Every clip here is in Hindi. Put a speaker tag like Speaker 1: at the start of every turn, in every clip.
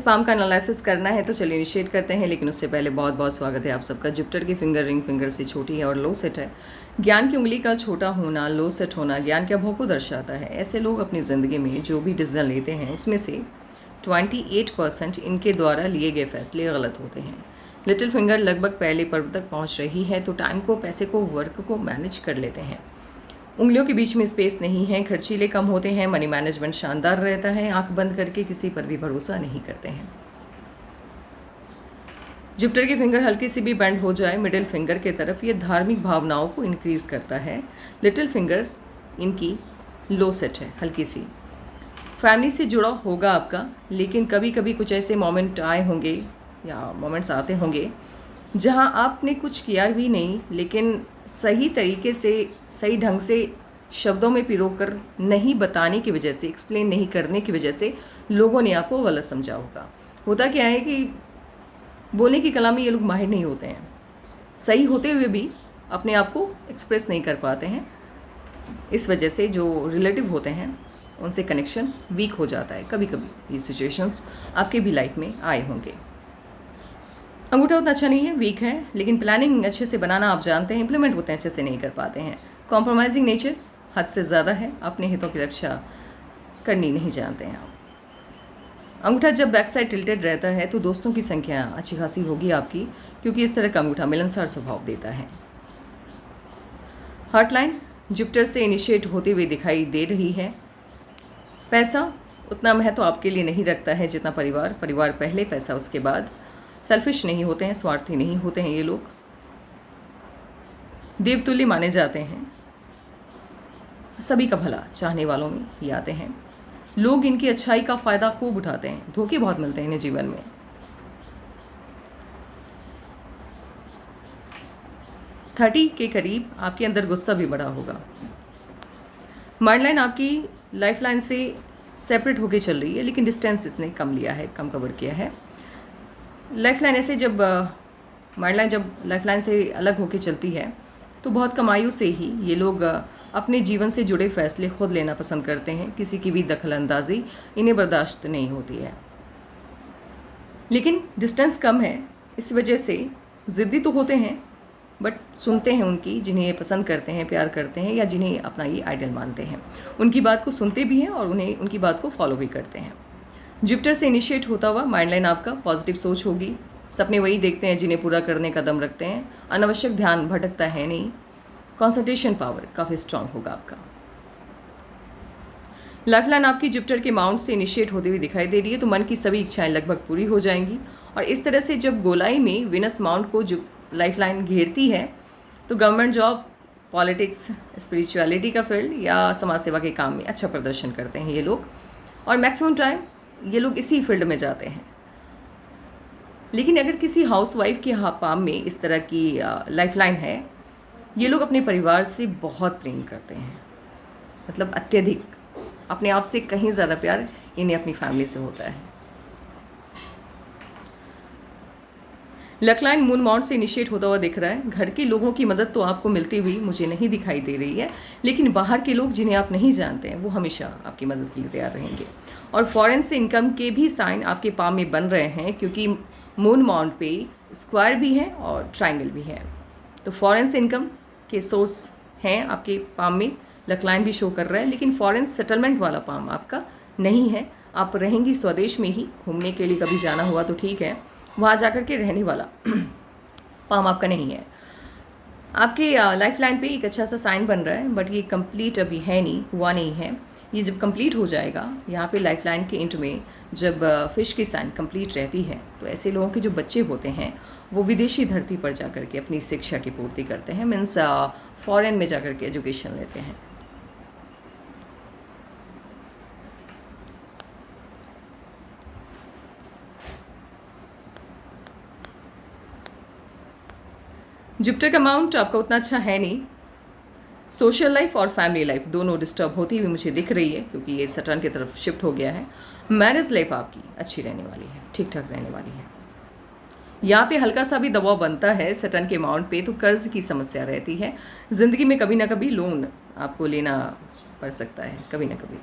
Speaker 1: पाम का एनालिसिस करना है तो चलिए इनिशिएट करते हैं, लेकिन उससे पहले बहुत बहुत स्वागत है आप सबका। जुपिटर की फिंगर रिंग फिंगर से छोटी है और लो सेट है। ज्ञान की उंगली का छोटा होना, लो सेट होना ज्ञान के अभाव को दर्शाता है। ऐसे लोग अपनी ज़िंदगी में जो भी डिसीजन लेते हैं उसमें से 28% इनके द्वारा लिए गए फैसले गलत होते हैं। लिटिल फिंगर लगभग पहले पर्व तक पहुँच रही है तो टाइम को, पैसे को, वर्क को मैनेज कर लेते हैं। उंगलियों के बीच में स्पेस नहीं है, खर्चीले कम होते हैं, मनी मैनेजमेंट शानदार रहता है, आंख बंद करके किसी पर भी भरोसा नहीं करते हैं। जुपिटर की फिंगर हल्की सी भी बेंड हो जाए मिडिल फिंगर के तरफ, ये धार्मिक भावनाओं को इंक्रीज करता है। लिटिल फिंगर इनकी लो सेट है, हल्की सी। फैमिली से जुड़ा होगा आपका, लेकिन कभी कभी कुछ ऐसे मोमेंट आए होंगे या मोमेंट्स आते होंगे जहां आपने कुछ किया भी नहीं, लेकिन सही तरीके से, सही ढंग से शब्दों में पिरोकर नहीं बताने की वजह से, एक्सप्लेन नहीं करने की वजह से लोगों ने आपको गलत समझा होगा। होता क्या है कि बोलने की कला में ये लोग माहिर नहीं होते हैं, सही होते हुए भी अपने आप को एक्सप्रेस नहीं कर पाते हैं। इस वजह से जो रिलेटिव होते हैं उनसे कनेक्शन वीक हो जाता है। कभी कभी ये सिचुएशंस आपके भी लाइफ में आए होंगे। अंगूठा उतना अच्छा नहीं है, वीक है, लेकिन प्लानिंग अच्छे से बनाना आप जानते हैं, इंप्लीमेंट होते हैं अच्छे से नहीं कर पाते हैं। कॉम्प्रोमाइजिंग नेचर हद से ज़्यादा है, अपने हितों की रक्षा करनी नहीं जानते हैं आप। अंगूठा जब बैक साइड टिल्टेड रहता है तो दोस्तों की संख्या अच्छी खासी होगी आपकी, क्योंकि इस तरह का अंगूठा मिलनसार स्वभाव देता है। हार्ट लाइन जुपिटर से इनिशिएट होते हुए दिखाई दे रही है। पैसा उतना महत्व आपके लिए नहीं रखता है जितना परिवार। परिवार पहले, पैसा उसके बाद। सेल्फिश नहीं होते हैं, स्वार्थी नहीं होते हैं ये लोग। देवतुल्य माने जाते हैं, सभी का भला चाहने वालों में ये आते हैं। लोग इनकी अच्छाई का फ़ायदा खूब उठाते हैं, धोखे बहुत मिलते हैं इन्हें जीवन में। थर्टी के करीब आपके अंदर गुस्सा भी बड़ा होगा। माइंड लाइन आपकी लाइफ लाइन से सेपरेट होकर चल रही है, लेकिन डिस्टेंस इसने कम लिया है, कम कवर किया है। लाइफ लाइन ऐसे जब माइंड लाइन जब लाइफ लाइन से अलग होकर चलती है तो बहुत कम आयु से ही ये लोग अपने जीवन से जुड़े फैसले खुद लेना पसंद करते हैं। किसी की भी दखल अंदाजी इन्हें बर्दाश्त नहीं होती है। लेकिन डिस्टेंस कम है, इस वजह से ज़िद्दी तो होते हैं, बट सुनते हैं उनकी, जिन्हें ये पसंद करते हैं, प्यार करते हैं, या जिन्हें अपना ये आइडल मानते हैं। उनकी बात को सुनते भी हैं और उन्हें उनकी बात को फॉलो भी करते हैं। जुपिटर से इनिशिएट होता हुआ माइंड लाइन आपका पॉजिटिव सोच होगी। सपने वही देखते हैं जिन्हें पूरा करने का दम रखते हैं। अनावश्यक ध्यान भटकता है नहीं। कंसंट्रेशन पावर काफ़ी स्ट्रांग होगा आपका। लाइफ लाइन आपकी जुपिटर के माउंट से इनिशिएट होते हुए दिखाई दे रही है, तो मन की सभी इच्छाएं लगभग पूरी हो जाएंगी। और इस तरह से जब गोलाई में विनस माउंट को जो लाइफ लाइन घेरती है तो गवर्नमेंट जॉब, पॉलिटिक्स, स्पिरिचुअलिटी का फील्ड या समाज सेवा के काम में अच्छा प्रदर्शन करते हैं ये लोग, और मैक्सिमम टाइम ये लोग इसी फील्ड में जाते हैं। लेकिन अगर किसी हाउसवाइफ के पाम में इस तरह की लाइफ लाइन है, ये लोग अपने परिवार से बहुत प्रेम करते हैं, मतलब अत्यधिक, अपने आप से कहीं ज़्यादा प्यार इन्हें अपनी फैमिली से होता है। लक लाइन मून माउंट से इनिशिएट होता हुआ दिख रहा है। घर के लोगों की मदद तो आपको मिलती हुई मुझे नहीं दिखाई दे रही है, लेकिन बाहर के लोग जिन्हें आप नहीं जानते हैं वो हमेशा आपकी मदद के लिए तैयार रहेंगे। और फॉरेन से इनकम के भी साइन आपके पाम में बन रहे हैं, क्योंकि मून माउंट पे स्क्वायर भी है और ट्राइंगल भी है, तो फॉरेन से इनकम के सोर्स हैं आपके पाम में। लक लाइन भी शो कर रहा है, लेकिन फॉरेन सेटलमेंट वाला पाम आपका नहीं है। आप रहेंगी स्वदेश में ही, घूमने के लिए कभी जाना हुआ तो ठीक है, वहाँ जाकर के रहने वाला पाम आपका नहीं है। आपके लाइफ लाइन पे एक अच्छा सा साइन बन रहा है, बट ये कंप्लीट अभी है नहीं, हुआ नहीं है। ये जब कंप्लीट हो जाएगा, यहाँ पे लाइफ लाइन के एंड में जब फिश की साइन कंप्लीट रहती है, तो ऐसे लोगों के जो बच्चे होते हैं वो विदेशी धरती पर जाकर के अपनी शिक्षा की पूर्ति करते हैं, मीन्स फॉरेन में जाकर के एजुकेशन लेते हैं। जुपिटर का माउंट आपका उतना अच्छा है नहीं। सोशल लाइफ और फैमिली लाइफ दोनों डिस्टर्ब होती हुई मुझे दिख रही है, क्योंकि ये सटर्न की तरफ शिफ्ट हो गया है। मैरिज लाइफ आपकी अच्छी रहने वाली है, ठीक ठाक रहने वाली है। यहाँ पे हल्का सा भी दबाव बनता है सटर्न के अमाउंट पे, तो कर्ज की समस्या रहती है। ज़िंदगी में कभी ना कभी लोन आपको लेना पड़ सकता है, कभी ना कभी।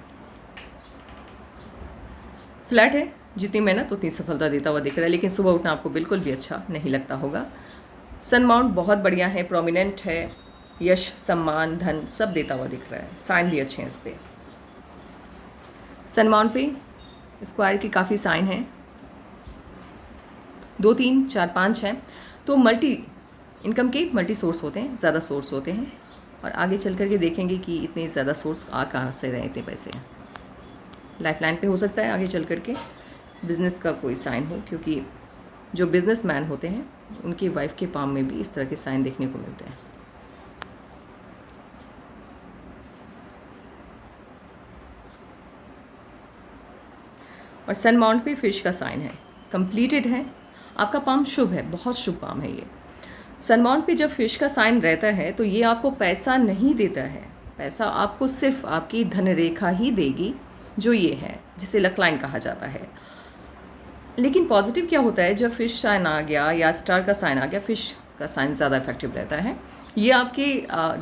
Speaker 1: फ्लैट है, जितनी मेहनत उतनी सफलता देता हुआ दिख रहा है, लेकिन सुबह उठना आपको बिल्कुल भी अच्छा नहीं लगता होगा। सन माउंट बहुत बढ़िया है, प्रोमिनेंट है, यश, सम्मान, धन सब देता हुआ दिख रहा है। साइन भी अच्छे हैं इस पर। सन माउंट पे स्क्वायर की काफ़ी साइन हैं, 2, 3, 4, 5 हैं। तो मल्टी इनकम के मल्टी सोर्स होते हैं, ज़्यादा सोर्स होते हैं, और आगे चल कर के देखेंगे कि इतने ज़्यादा सोर्स आ कहाँ से रहे इतने पैसे। लाइफ लाइन पे हो सकता है आगे चल कर के बिज़नेस का कोई साइन हो, क्योंकि जो बिजनेसमैन होते हैं उनकी वाइफ के पाम में भी इस तरह के साइन देखने को मिलते हैं। और सन माउंट पे फिश का साइन है, कंप्लीटेड है, आपका पाम शुभ है, बहुत शुभ पाम है ये। सन माउंट पे जब फिश का साइन रहता है तो ये आपको पैसा नहीं देता है, पैसा आपको सिर्फ आपकी धन रेखा ही देगी, जो ये है जिसे लक लाइन कहा जाता है। लेकिन पॉजिटिव क्या होता है, जब फिश साइन आ गया या स्टार का साइन आ गया, फिश का साइन ज़्यादा इफेक्टिव रहता है। ये आपके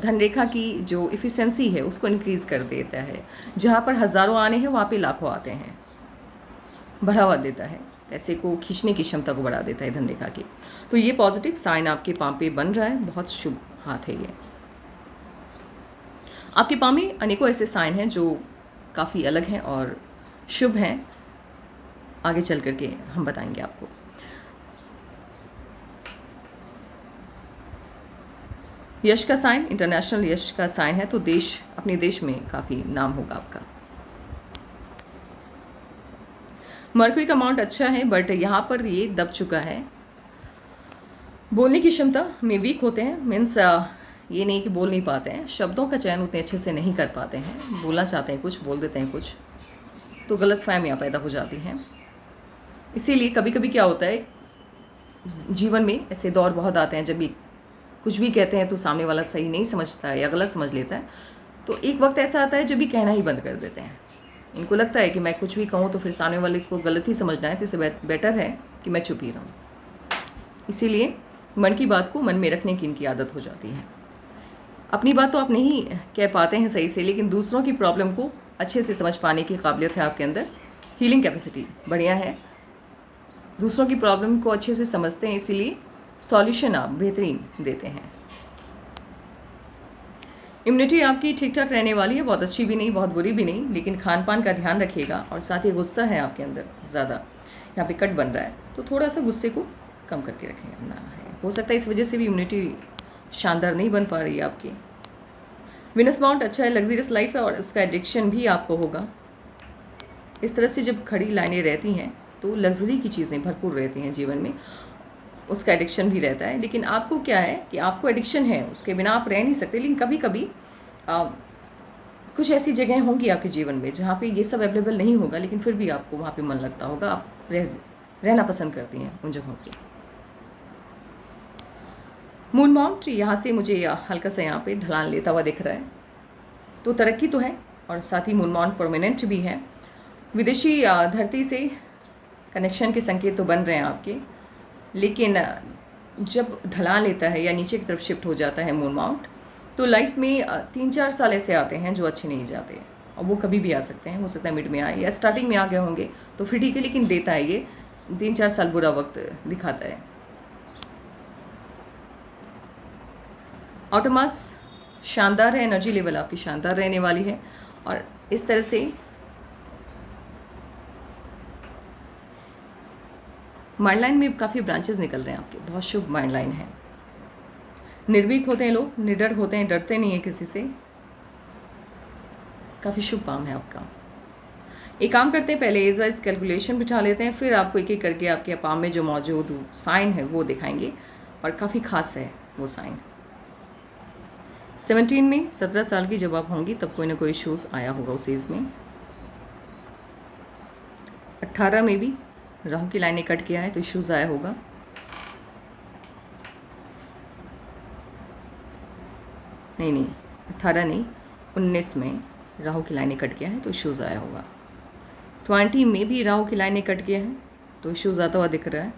Speaker 1: धन रेखा की जो इफ़िशेंसी है उसको इंक्रीज़ कर देता है। जहाँ पर हज़ारों आने हैं वहाँ पे लाखों आते हैं, बढ़ावा देता है, पैसे को खींचने की क्षमता को बढ़ा देता है धन रेखा की। तो ये पॉजिटिव साइन आपके पाम पे बन रहा है, बहुत शुभ हाथ है ये। आपके पाम में अनेकों ऐसे साइन हैं जो काफ़ी अलग हैं और शुभ हैं, आगे चल करके हम बताएंगे आपको। यश का साइन, इंटरनेशनल यश का साइन है, तो देश, अपने देश में काफ़ी नाम होगा आपका। मर्क्यूरी का अमाउंट अच्छा है, बट यहाँ पर ये दब चुका है। बोलने की क्षमता में वीक होते हैं, मीन्स ये नहीं कि बोल नहीं पाते हैं, शब्दों का चयन उतने अच्छे से नहीं कर पाते हैं, बोलना चाहते हैं कुछ, बोल देते हैं कुछ, तो गलत फहमियाँ पैदा हो जाती हैं। इसीलिए कभी कभी क्या होता है, जीवन में ऐसे दौर बहुत आते हैं जब भी कुछ भी कहते हैं तो सामने वाला सही नहीं समझता है या गलत समझ लेता है, तो एक वक्त ऐसा आता है जब भी कहना ही बंद कर देते हैं। इनको लगता है कि मैं कुछ भी कहूँ तो फिर सामने वाले को गलत ही समझना है, तो इससे बेटर है कि मैं चुप ही रहूँ। इसीलिए मन की बात को मन में रखने की इनकी आदत हो जाती है। अपनी बात तो आप नहीं कह पाते हैं सही से, लेकिन दूसरों की प्रॉब्लम को अच्छे से समझ पाने की काबिलियत है आपके अंदर, हीलिंग कैपेसिटी बढ़िया है, दूसरों की प्रॉब्लम को अच्छे से समझते हैं, इसीलिए सॉल्यूशन आप बेहतरीन देते हैं। इम्यूनिटी आपकी ठीक ठाक रहने वाली है, बहुत अच्छी भी नहीं बहुत बुरी भी नहीं, लेकिन खान पान का ध्यान रखिएगा। और साथ ही गुस्सा है आपके अंदर ज़्यादा, यहाँ पे कट बन रहा है, तो थोड़ा सा गुस्से को कम करके रखें ना है। हो सकता है इस वजह से भी इम्यूनिटी शानदार नहीं बन पा रही है आपकी। विनस माउंट अच्छा है, लग्जरियस लाइफ है, और उसका एडिक्शन भी आपको होगा। इस तरह से जब खड़ी लाइनें रहती हैं तो लग्जरी की चीज़ें भरपूर रहती हैं जीवन में, उसका एडिक्शन भी रहता है। लेकिन आपको क्या है कि आपको एडिक्शन है, उसके बिना आप रह नहीं सकते, लेकिन कभी कभी कुछ ऐसी जगह होंगी आपके जीवन में जहाँ पे ये सब अवेलेबल नहीं होगा, लेकिन फिर भी आपको वहाँ पे मन लगता होगा, आप रहना पसंद करती हैं उन जगहों पे। मून माउंट यहाँ से मुझे हल्का सा यहाँ पे ढलान लेता हुआ दिख रहा है, तो तरक्की तो है, और साथ ही मून माउंट परमानेंट भी है। विदेशी धरती से कनेक्शन के संकेत तो बन रहे हैं आपके, लेकिन जब ढलान लेता है या नीचे की तरफ शिफ्ट हो जाता है मून माउंट, तो लाइफ में 3-4 साल ऐसे आते हैं जो अच्छे नहीं जाते, और वो कभी भी आ सकते हैं। हो सकता है मिड में आए या स्टार्टिंग में आ गए होंगे तो फिर ठीक है, लेकिन देता है ये 3-4 साल बुरा वक्त दिखाता है। ऑटोमास शानदार है, एनर्जी लेवल आपकी शानदार रहने वाली है, और इस तरह से माइंड लाइन में काफ़ी ब्रांचेस निकल रहे हैं आपके, बहुत शुभ माइंड लाइन है। निर्भीक होते हैं लोग, निडर होते हैं, डरते नहीं है किसी से, काफ़ी शुभ पाम है आपका। एक काम करते हैं, पहले एज वाइज कैलकुलेशन बिठा लेते हैं, फिर आपको एक एक करके आपके पाम में जो मौजूद साइन है वो दिखाएंगे, और काफ़ी खास है वो साइन। 17 में 17 साल की जब आप होंगी तब कोई ना कोई इशूज़ आया होगा उस एज में। 18 में भी राहु की लाइनें कट किया है तो इश्यूज़ आया होगा। नहीं 18 नहीं, 19 में राहु की लाइनें कट गया है तो इश्यूज़ आया होगा। 20 में भी राहु की लाइनें कट गया है तो इश्यूज़ आता हुआ दिख रहा है।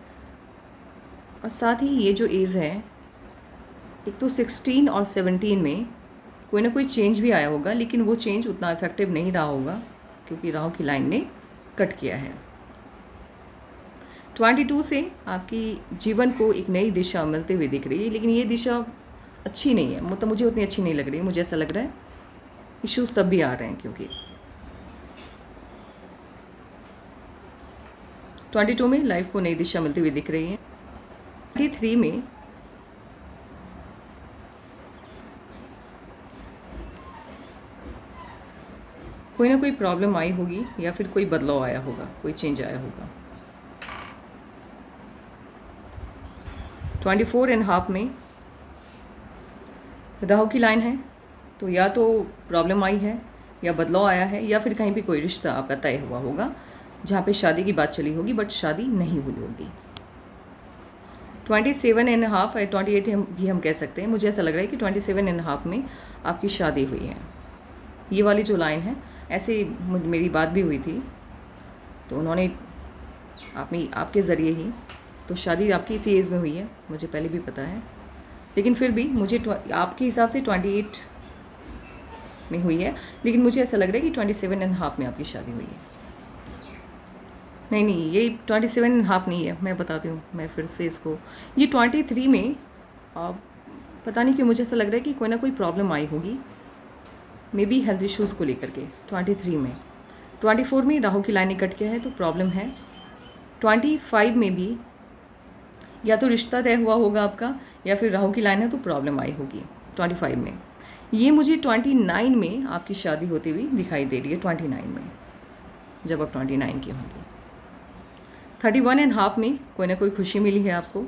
Speaker 1: और साथ ही ये जो एज है, एक तो 16 और 17 में कोई ना कोई चेंज भी आया होगा, लेकिन वो चेंज उतना इफेक्टिव नहीं रहा होगा क्योंकि राहु की लाइन ने कट किया है। 22 से आपकी जीवन को एक नई दिशा मिलते हुए दिख रही है, लेकिन ये दिशा अच्छी नहीं है, मतलब मुझे उतनी अच्छी नहीं लग रही है। मुझे ऐसा लग रहा है इश्यूज़ तब भी आ रहे हैं, क्योंकि 22 में लाइफ को नई दिशा मिलती हुई दिख रही है। 23 में कोई ना कोई प्रॉब्लम आई होगी या फिर कोई बदलाव आया होगा, कोई चेंज आया होगा। 24.5 में राहु की लाइन है, तो या तो प्रॉब्लम आई है या बदलाव आया है, या फिर कहीं भी कोई रिश्ता आपका तय हुआ होगा जहाँ पे शादी की बात चली होगी बट शादी नहीं हुई होगी। 27.5 या 28 भी हम कह सकते हैं। मुझे ऐसा लग रहा है कि 27.5 में आपकी शादी हुई है। ये वाली जो लाइन है, ऐसे मेरी बात भी हुई थी, तो उन्होंने आपके ज़रिए ही, तो शादी आपकी इसी एज में हुई है, मुझे पहले भी पता है, लेकिन फिर भी मुझे आपके हिसाब से 28 में हुई है, लेकिन मुझे ऐसा लग रहा है कि 27.5 में आपकी शादी हुई है। नहीं, ये 27.5 नहीं है, मैं बताती हूँ, मैं फिर से इसको, ये 23 में पता नहीं क्यों मुझे ऐसा लग रहा है कि कोई ना कोई प्रॉब्लम आई होगी, मे बी हेल्थ इश्यूज़ को लेकर के। 23 में, 24 में राहु की लाइन कट गया है तो प्रॉब्लम है। 25 में भी या तो रिश्ता तय हुआ होगा आपका, या फिर राहु की लाइन है तो प्रॉब्लम आई होगी 25 में। ये मुझे 29 में आपकी शादी होती हुई दिखाई दे रही है। 29 में, जब आप 29 की होंगी। 31.5 में कोई ना कोई खुशी मिली है आपको।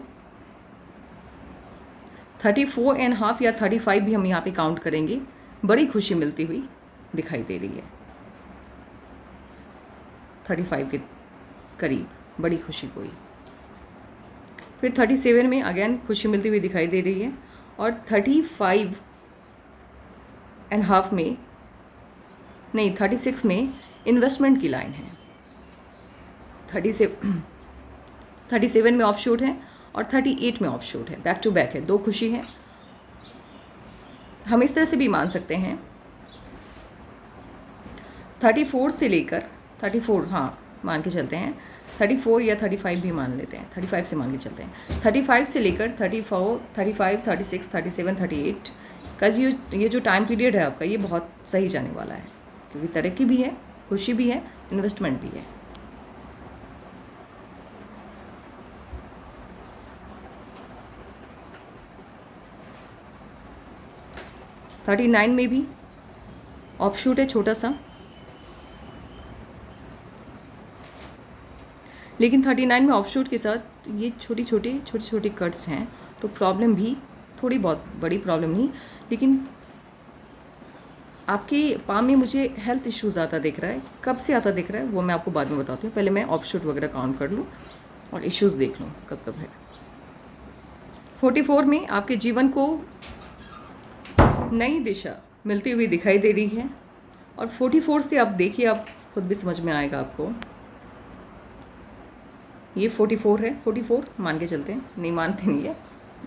Speaker 1: 34.5 या 35 भी हम यहाँ पे काउंट करेंगे, बड़ी खुशी मिलती हुई दिखाई दे रही है। 35 के करीब बड़ी खुशी कोई। फिर 37 में अगेन खुशी मिलती हुई दिखाई दे रही है, और 35.5 में नहीं, 36 में इन्वेस्टमेंट की लाइन है। 37 में ऑफशूट है और 38 में ऑफशूट है, बैक टू बैक है, दो खुशी है। हम इस तरह से भी मान सकते हैं 34 से लेकर 34, हाँ मान के चलते हैं, 34 या 35 भी मान लेते हैं, 35 से मान के चलते हैं। 35 से लेकर 34, 35, 36, 37, 38 का ये जो टाइम पीरियड है आपका, ये बहुत सही जाने वाला है, क्योंकि तरक्की भी है, खुशी भी है, इन्वेस्टमेंट भी है। और 39 में भी ऑफशूट है छोटा सा, लेकिन 39 में ऑफशूट के साथ ये छोटी छोटी कट्स हैं, तो प्रॉब्लम भी थोड़ी बहुत, बड़ी प्रॉब्लम नहीं, लेकिन आपके पाम में मुझे हेल्थ इश्यूज़ आता दिख रहा है। कब से आता दिख रहा है वो मैं आपको बाद में बताती हूँ, पहले मैं ऑफशूट वगैरह काउंट कर लूँ और इश्यूज़ देख लूँ कब कब है। 44 में आपके जीवन को नई दिशा मिलती हुई दिखाई दे रही है, और 44 से आप देखिए, आप खुद भी समझ में आएगा आपको। ये 44 है, 44 मान के चलते हैं, नहीं मानते नहीं है,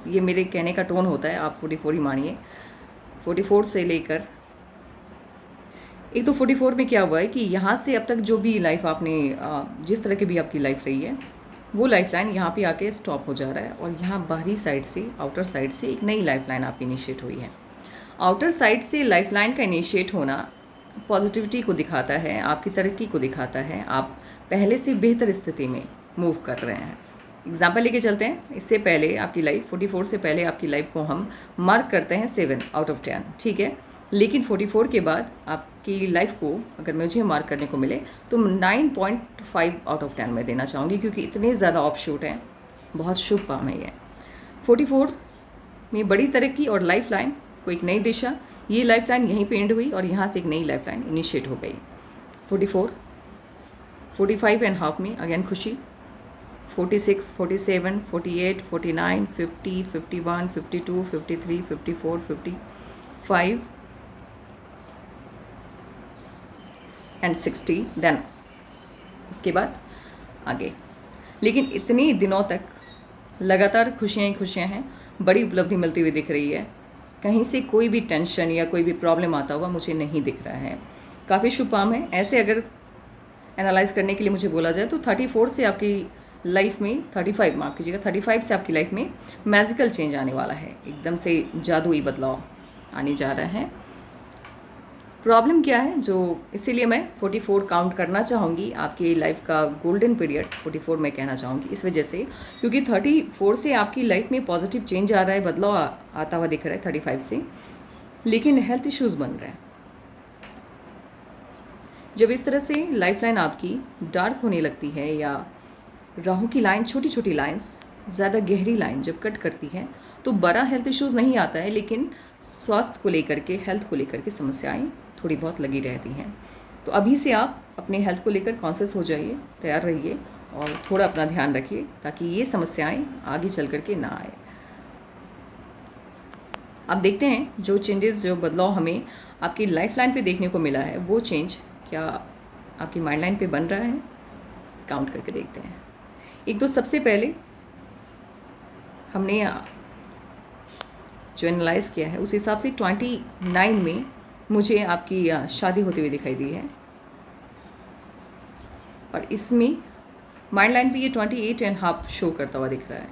Speaker 1: ये मेरे कहने का टोन होता है, आप 44 ही मानिए। 44 से लेकर एक तो 44 में क्या हुआ है कि यहाँ से अब तक जो भी लाइफ आपने जिस तरह की भी आपकी लाइफ रही है, वो लाइफ लाइन यहाँ पे आके स्टॉप हो जा रहा है, और यहाँ बाहरी साइड से, आउटर साइड से एक नई लाइफ लाइन आपकी इनिशिएट हुई है। आउटर साइड से लाइफ लाइन का इनिशिएट होना पॉजिटिविटी को दिखाता है, आपकी तरक्की को दिखाता है, आप पहले से बेहतर स्थिति में मूव कर रहे हैं। एग्जाम्पल लेके चलते हैं, इससे पहले आपकी लाइफ 44 से पहले आपकी लाइफ को हम मार्क करते हैं 7 आउट ऑफ 10, ठीक है, लेकिन 44 के बाद आपकी लाइफ को अगर मुझे मार्क करने को मिले तो 9.5 आउट ऑफ 10 में देना चाहूँगी, क्योंकि इतने ज़्यादा ऑफशूट हैं, बहुत शुभ पाम है ये। 44 में बड़ी तरक्की और लाइफ लाइन को एक नई दिशा, ये लाइफ लाइन यहीं पे एंड हुई और यहाँ से एक नई लाइफ लाइन इनिशिएट हो गई। 44, 45.5 में अगेन खुशी, 46, 47, 48, 49, 50, 51, 52, 53, 54, 55 एंड 60, देन उसके बाद आगे। लेकिन इतनी दिनों तक लगातार खुशियाँ ही खुशियाँ हैं, बड़ी उपलब्धि मिलती हुई दिख रही है, कहीं से कोई भी टेंशन या कोई भी प्रॉब्लम आता हुआ मुझे नहीं दिख रहा है, काफ़ी शुभ पाम है। ऐसे अगर एनालाइज करने के लिए मुझे बोला जाए तो 34 से आपकी लाइफ में 35, माफ़ कीजिएगा, 35 से आपकी लाइफ में मैजिकल चेंज आने वाला है, एकदम से जादुई बदलाव आने जा रहा है। प्रॉब्लम क्या है, जो इसीलिए मैं 44 काउंट करना चाहूँगी, आपकी लाइफ का गोल्डन पीरियड 44 मैं कहना चाहूँगी इस वजह से, क्योंकि 34 से आपकी लाइफ में पॉजिटिव चेंज आ रहा है, बदलाव आता हुआ दिख रहा है 35 से, लेकिन हेल्थ इश्यूज़ बन रहे हैं। जब इस तरह से लाइफ लाइन आपकी डार्क होने लगती है, या राहु की लाइन, छोटी छोटी लाइंस ज़्यादा गहरी लाइन जब कट करती है, तो बड़ा हेल्थ इश्यूज़ नहीं आता है, लेकिन स्वास्थ्य को लेकर के, हेल्थ को लेकर के समस्याएं थोड़ी बहुत लगी रहती हैं। तो अभी से आप अपने हेल्थ को लेकर कॉन्शियस हो जाइए, तैयार रहिए और थोड़ा अपना ध्यान रखिए, ताकि ये समस्याएं आगे चल कर के ना आए। अब देखते हैं जो चेंजेस, जो बदलाव हमें आपकी लाइफ लाइन पे देखने को मिला है, वो चेंज क्या आपकी माइंड लाइन पे बन रहा है, काउंट करके देखते हैं। एक तो सबसे पहले हमने जो एनालाइज किया है उस हिसाब से 29 में मुझे आपकी शादी होती हुई दिखाई दी है, और इसमें माइंड लाइन पे ये 28.5 शो करता हुआ दिख रहा है।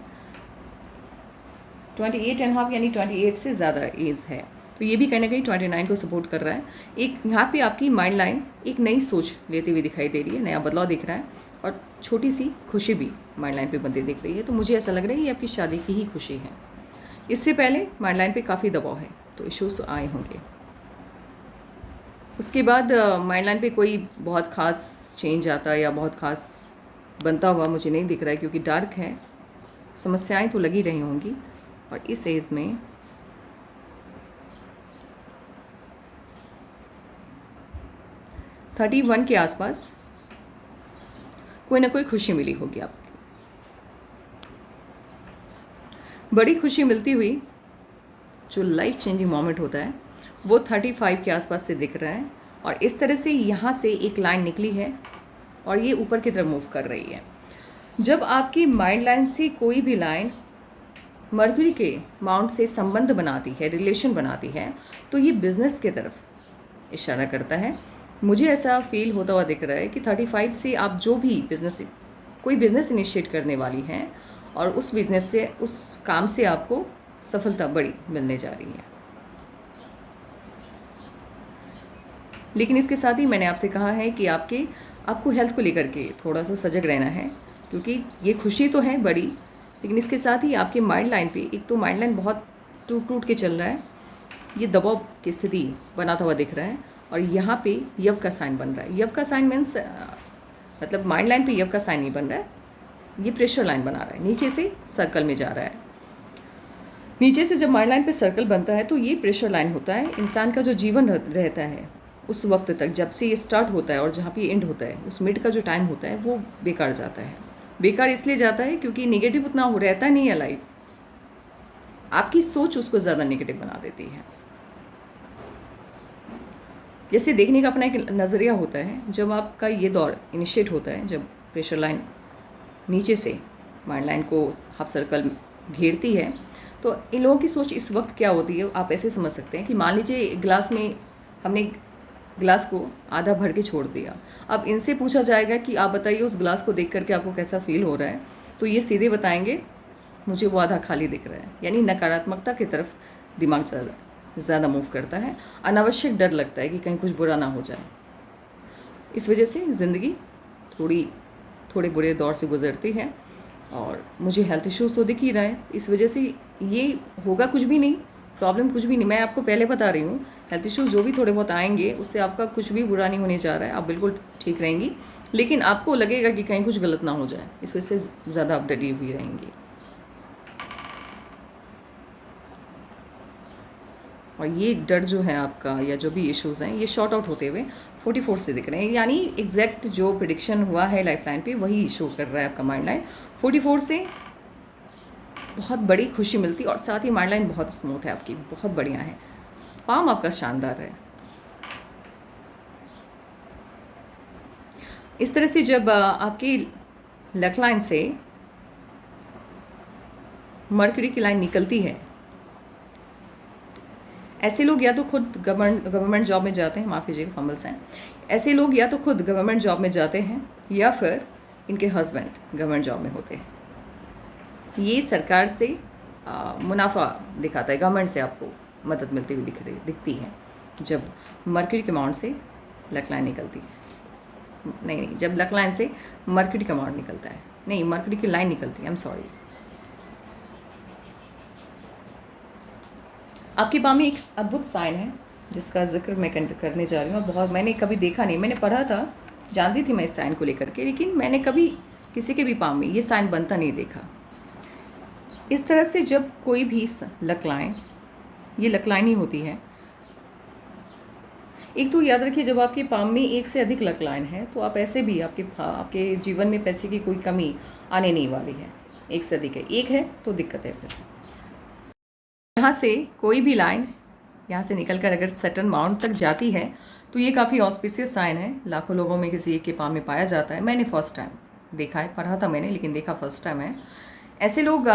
Speaker 1: 28.5 यानी 28 से ज़्यादा एज है, तो ये भी कहीं ना कहीं 29 को सपोर्ट कर रहा है। एक यहाँ पे आपकी माइंड लाइन एक नई सोच लेते हुए दिखाई दे रही है, नया बदलाव दिख रहा है, और छोटी सी खुशी भी माइंड लाइन पे बनती दिख रही है। तो मुझे ऐसा लग रहा है ये आपकी शादी की ही खुशी है। इससे पहले माइंड लाइन पे काफ़ी दबाव है, तो इश्यूज आए होंगे। उसके बाद माइंड लाइन पे कोई बहुत ख़ास चेंज आता या बहुत ख़ास बनता हुआ मुझे नहीं दिख रहा है, क्योंकि डार्क है, समस्याएं तो लगी रही होंगी। और इस एज में 31 के आसपास कोई ना कोई खुशी मिली होगी आपको, बड़ी खुशी मिलती हुई। जो लाइफ चेंजिंग मोमेंट होता है वो 35 के आसपास से दिख रहा है, और इस तरह से यहाँ से एक लाइन निकली है और ये ऊपर की तरफ मूव कर रही है। जब आपकी माइंड लाइन से कोई भी लाइन मर्क्यूरी के माउंट से संबंध बनाती है, रिलेशन बनाती है, तो ये बिजनेस की तरफ इशारा करता है। मुझे ऐसा फील होता हुआ दिख रहा है कि 35 से आप जो भी कोई बिज़नेस इनिशिएट करने वाली हैं, और उस बिज़नेस से, उस काम से आपको सफलता बड़ी मिलने जा रही है। लेकिन इसके साथ ही मैंने आपसे कहा है कि आपको हेल्थ को लेकर के थोड़ा सा सजग रहना है, क्योंकि ये खुशी तो है बड़ी, लेकिन इसके साथ ही आपके माइंड लाइन पे, एक तो माइंड लाइन बहुत टूट के चल रहा है, ये दबाव की स्थिति बनाता हुआ दिख रहा है, और यहाँ पे यव का साइन बन रहा है। यव का साइन मीन्स मतलब माइंड लाइन पे यव का साइन नहीं बन रहा है, ये प्रेशर लाइन बना रहा है, नीचे से सर्कल में जा रहा है। नीचे से जब माइंड लाइन पे सर्कल बनता है तो ये प्रेशर लाइन होता है। इंसान का जो जीवन रहता है उस वक्त तक, जब से ये स्टार्ट होता है और जहाँ पे एंड होता है, उस मिड का जो टाइम होता है वो बेकार जाता है। बेकार इसलिए जाता है क्योंकि नेगेटिव उतना हो रहता नहीं है लाइफ, आपकी सोच उसको ज़्यादा नेगेटिव बना देती है। जैसे देखने का अपना एक नज़रिया होता है। जब आपका ये दौर इनिशिएट होता है, जब प्रेशर लाइन नीचे से माइंड लाइन को हाफ सर्कल घेरती है, तो इन लोगों की सोच इस वक्त क्या होती है, आप ऐसे समझ सकते हैं कि मान लीजिए ग्लास में हमने ग्लास को आधा भर के छोड़ दिया। अब इनसे पूछा जाएगा कि आप बताइए उस ग्लास को देख करके आपको कैसा फील हो रहा है, तो ये सीधे बताएंगे मुझे वो आधा खाली दिख रहा है। यानी नकारात्मकता की तरफ दिमाग ज़्यादा मूव करता है। अनावश्यक डर लगता है कि कहीं कुछ बुरा ना हो जाए। इस वजह से ज़िंदगी थोड़े बुरे दौर से गुजरती है, और मुझे हेल्थ इश्यूज़ तो दिख ही रहा है। इस वजह से ये होगा कुछ भी नहीं, प्रॉब्लम कुछ भी नहीं। मैं आपको पहले बता रही हूँ, हेल्थ इश्यूज़ जो भी थोड़े बहुत आएंगे उससे आपका कुछ भी बुरा नहीं होने जा रहा है, आप बिल्कुल ठीक रहेंगी। लेकिन आपको लगेगा कि कहीं कुछ गलत ना हो जाए, इस वजह से ज़्यादा आप डरी हुई रहेंगी। और ये डर जो है आपका, या जो भी इश्यूज़ हैं, ये शॉर्ट आउट होते हुए 44 से दिख रहे हैं। यानी एग्जैक्ट जो प्रिडिक्शन हुआ है लाइफ लाइन पे वही शो कर रहा है आपका माइंड लाइन। 44 से बहुत बड़ी खुशी मिलती, और साथ ही माइंड लाइन बहुत स्मूथ है आपकी, बहुत बढ़िया है। पाम आपका शानदार है। इस तरह से जब आपकी लक लाइन से मर्क्यूरी की लाइन निकलती है, ऐसे लोग या तो खुद गवर्नमेंट जॉब में जाते हैं, माफ़ कीजिएगा फंबल्स हैं, ऐसे लोग या तो खुद गवर्नमेंट जॉब में जाते हैं, या फिर इनके हस्बैंड गवर्नमेंट जॉब में होते हैं। ये सरकार से मुनाफा दिखाता है, गवर्नमेंट से आपको मदद मिलती हुई दिखती है जब मर्क्यूरी कमांड से लक लाइन निकलती है। नहीं, जब लक लाइन से मर्क्यूरी कमांड निकलता है, नहीं, मर्क्यूरी की लाइन निकलती है, आई एम सॉरी। आपके पाम में एक अद्भुत साइन है जिसका जिक्र मैं करने जा रही हूँ। बहुत मैंने कभी देखा नहीं, मैंने पढ़ा था, जानती थी मैं इस साइन को लेकर के, लेकिन मैंने कभी किसी के भी पाम में ये साइन बनता नहीं देखा। इस तरह से जब कोई भी लक लाइन, ये लक लाइन ही होती है। एक तो याद रखिए, जब आपके पाम में एक से अधिक लक लाइन है तो आप ऐसे भी आपके जीवन में पैसे की कोई कमी आने नहीं वाली है। एक से अधिक है, एक है तो दिक्कत है। फिर यहाँ से कोई भी लाइन यहाँ से निकल कर अगर सर्टेन माउंट तक जाती है तो ये काफ़ी ऑस्पिशियस साइन है। लाखों लोगों में किसी एक के पाम में पाया जाता है। मैंने फर्स्ट टाइम देखा है, पढ़ा था मैंने, लेकिन देखा फर्स्ट टाइम है। ऐसे लोग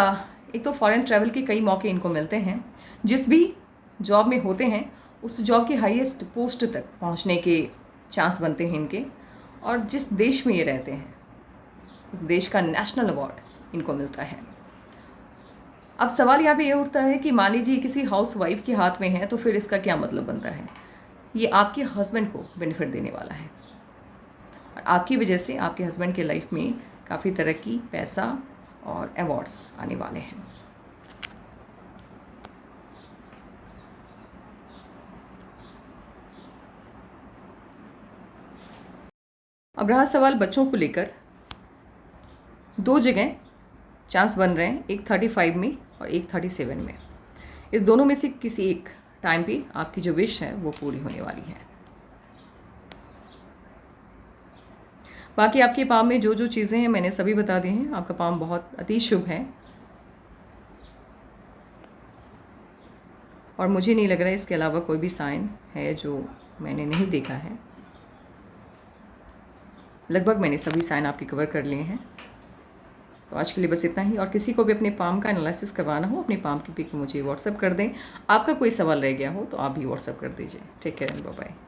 Speaker 1: एक तो फॉरेन ट्रैवल के कई मौके इनको मिलते हैं। जिस भी जॉब में होते हैं उस जॉब के हाईएस्ट पोस्ट तक पहुंचने के चांस बनते हैं इनके, और जिस देश में ये रहते हैं उस देश का नेशनल अवार्ड इनको मिलता है। अब सवाल यहाँ पे ये उठता है कि मान लीजिए किसी हाउस वाइफ के हाथ में है तो फिर इसका क्या मतलब बनता है। ये आपके हस्बैंड को बेनिफिट देने वाला है और आपकी वजह से आपके हस्बैंड के लाइफ में काफ़ी तरक्की, पैसा और अवार्ड्स आने वाले हैं। अब रहा सवाल बच्चों को लेकर, दो जगह चांस बन रहे हैं, एक 35 में और एक 37 में। इस दोनों में से किसी एक टाइम पे आपकी जो विश है वो पूरी होने वाली है। बाकी आपके पाम में जो जो चीज़ें हैं मैंने सभी बता दी हैं। आपका पाम बहुत अति शुभ है और मुझे नहीं लग रहा है इसके अलावा कोई भी साइन है जो मैंने नहीं देखा है। लगभग मैंने सभी साइन आपके कवर कर लिए हैं। तो आज के लिए बस इतना ही। और किसी को भी अपने पाम का एनालिसिस करवाना हो, अपने पाम की पिक मुझे व्हाट्सएप कर दें। आपका कोई सवाल रह गया हो तो आप भी व्हाट्सएप कर दीजिए। Take care and bye bye.